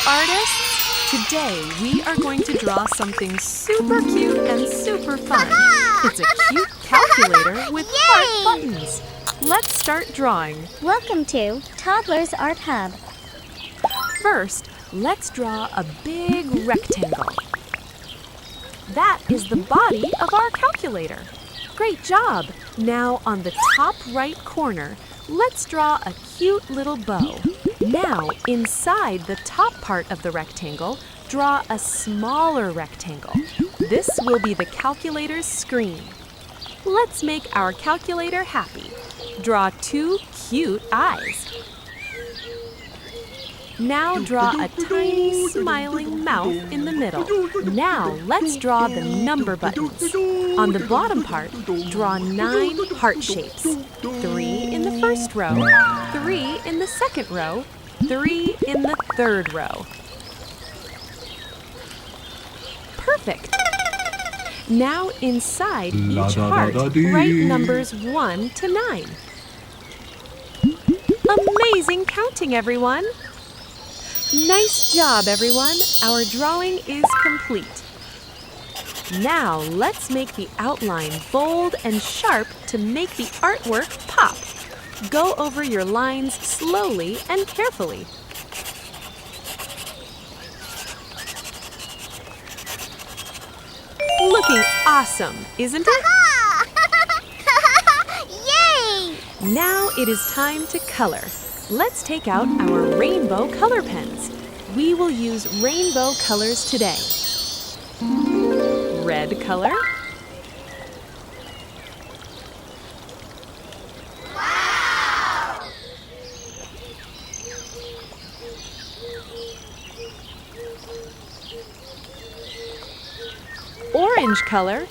artists! Today we are going to draw something super cute and super fun. It's a cute calculator with heart buttons. Let's start drawing. Welcome to Toddlers Art Hub. First, let's draw a big rectangle. That is the body of our calculator. Great job! Now on the top right corner, let's draw a cute little bow. Now, inside the top part of the rectangle, draw a smaller rectangle. This will be the calculator's screen. Let's make our calculator happy. Draw two cute eyes. Now draw a tiny smiling mouth in the middle. Now let's draw the number buttons. On the bottom part, draw 9 heart shapes. 3 in the first row, 3 in the second row, 3 in the third row. Perfect! Now inside each heart, write numbers 1 to 9. Amazing counting, everyone! Nice job, everyone! Our drawing is complete. Now let's make the outline bold and sharp to make the artwork pop. Go over your lines slowly and carefully. Looking awesome, isn't it? Yay! Now it is time to color. Let's take out our rainbow color pens. We will use rainbow colors today. Red color. Wow! Orange color.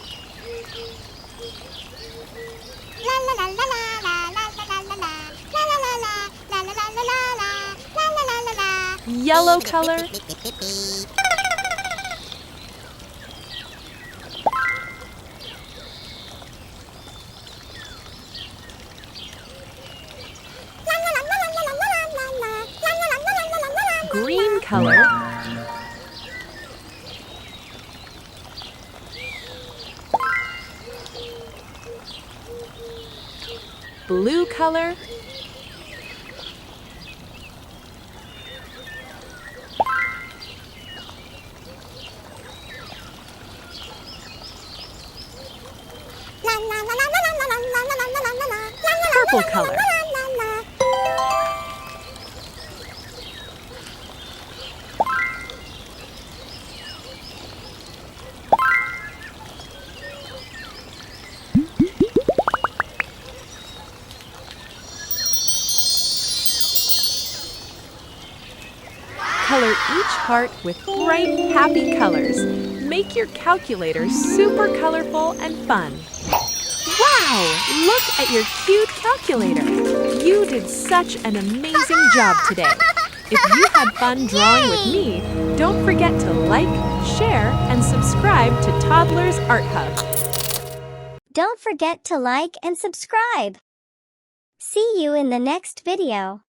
Yellow color. Green color. Blue color. Purple color. Color each heart with bright, happy colors. Make your calculator super colorful and fun. Wow! Look at your cute calculator. You did such an amazing job today. If you had fun drawing with me, don't forget to like, share, and subscribe to Toddlers Art Hub. Don't forget to like and subscribe. See you in the next video.